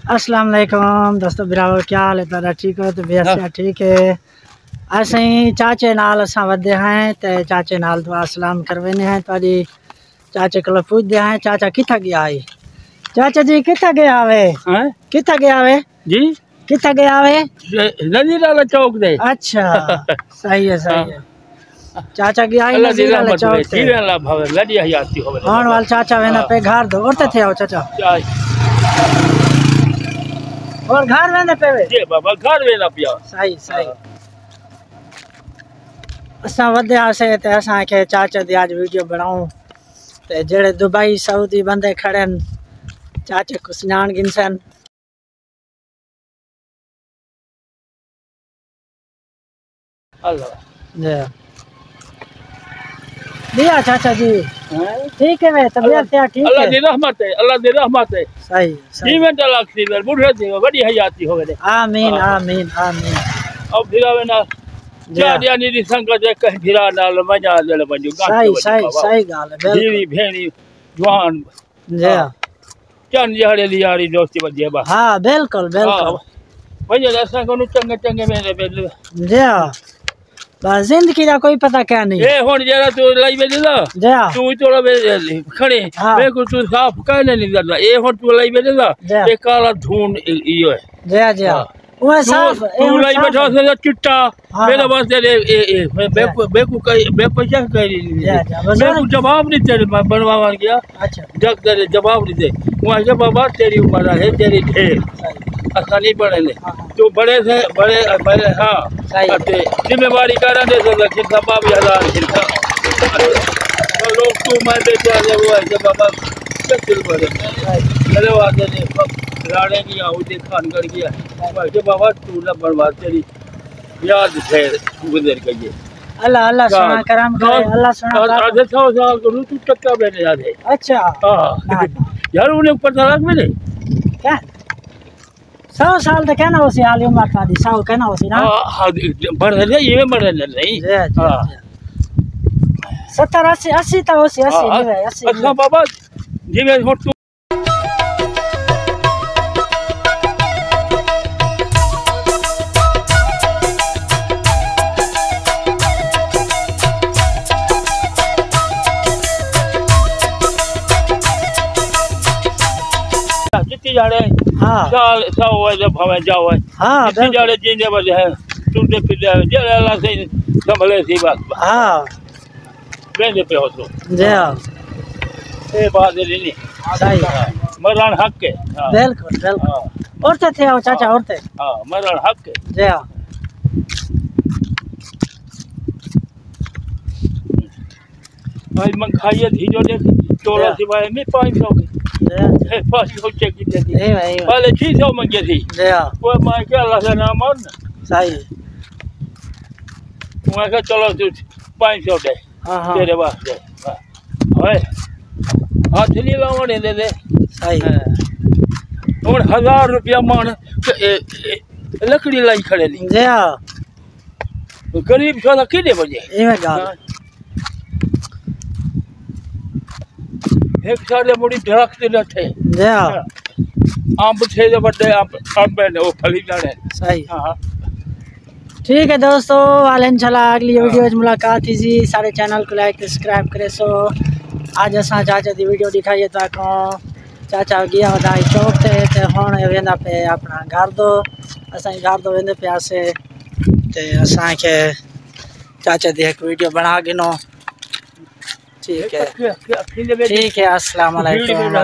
अस्सलाम वालेकुम दोस्तों बिरावर, क्या हाल है तुहाडा? ठीक हो? तो बेहद ठीक है। असीं चाचे नाल असां वधे हैं ते चाचे नाल दुआ सलाम करवेने हैं। तुहाडी चाचे को पूछते हैं, चाचा किथा गया है? चाचा जी किथा गया वे? किथा गया वे जी? किथा गया वे? नजीराला चौक दे। अच्छा सही है सही है। चाचा गया है नजीराला चौक ते। लड़ी हयाती होवे आने वाला चाचा वेना पे घर दो और थे आओ चाचा और घर वेंदे पे वे। जी बाबा घर वेना पिया। सही सही। असां वधे आसे ते असां के चाचा दी आज वीडियो बनाऊं ते जेड़े दुबई सऊदी बंदे खड़े न चाचे को सुञाण गिनसन। अल्लाह दिया चाचा जी ठीक है वे तबीयत क्या ठीक है? अल्लाह दी रहमत है, अल्लाह दी रहमत है। सही सही। जीवन तलाक दी बुढ़े दी बड़ी हयाती होवे। आमीन आमीन आमीन। अब फिरावे ना जा यानी दी संगत है कह फिरा नाल मजा जले बंजू। सही सही सही गाल है बिल्कुल। धीरी भेणी जवान जी चन जहड़े दी यारी दोस्ती बजे बा। हां बिल्कुल बिल्कुल। वजह असा को चंगे चंगे मेरे जी बस जिंदगी का कोई पता क्या नहीं। ए हुन जरा तू लाई बेदे दा तू तोड़ा खड़े मैं को तू साफ कहने नहीं करदा। ए हुन तू लाई बेदे दा ए काला धून इयो है। जी जी वो साफ तू लाई बैठा से चिट्टा मेरे वास्ते ए बेकू कई बेपैसा करी मैं को जवाब नहीं तेरे बनवावा गया। अच्छा जग तेरे जवाब नहीं दे वहां के बाबा तेरी उम्र है तेरी ढेर असा नहीं बड़े ले तू बड़े से बड़े बड़े। हाँ जिम्मेवारी करा दे तो कितना बाबी हजार कितना लोग तू मैं बेचा दे वो है बाबा किल बड़े मेरे वादे ने राणे की आऊ दे खान कर गया के बाबा तू ना बर्बाद तेरी याद ठहर गुजर गई। अल्लाह अल्लाह सुना करम करे अल्लाह सुना। आधे 100 साल को तू टक्का बैठे जाते। अच्छा हां यार उन्हें पता लग में नहीं क्या 100 साल तो कहना उसी हाल उम्र था दी 100 कहना उसी ना। हां बढ़ रहे ये बढ़ रहे नहीं। हां 70 80 80 तो उसी 80 नहीं 80। अच्छा बाबा जी मैं हो कितनी जाड़े हां साल 100 है जब हमें जाओ है। हां कितनी जाड़े जीने बजे है टूटे फिर जले अल्लाह से संभले सी बात। हां बेंदे पे हो तो जी हां ए बात नहीं सही मरण हक है। बिल्कुल बिल्कुल औरते थे आओ चाचा औरते। हां मरण हक है जी हां भाई मन खाइए थी जो देख तोड़ा सिवाय में 500 के 500 चेक की थी पहले 600 मंगे थी। वो मैं क्या अल्लाह का नाम और सही मैं कहा चलो तू 500 दे तेरे वास्ते ओए हाथ नहीं लावने दे दे सही और 1000 रुपया मान लकड़ी लाई खड़े नहीं जी हां गरीब साला किने बजे एवे गाल एक सारे मुड़ी दरख्त लठे जी हां आम थे जो बड़े आम ने वो फली जाने सही। हां ठीक है दोस्तों वाले इंशाल्लाह अगली वीडियो में मुलाकात थी जी। सारे चैनल को लाइक सब्सक्राइब करे। सो आज असा चाचा दी वीडियो दिखाइए ताको चाचा गया वधाई चौक ते हुन वेंदा पे अपना घर दो असा घर दो वेंदे पे आसे ते असा के चाचा दी एक वीडियो बना गिनो। ठीक है अस्सलाम वालेकुम।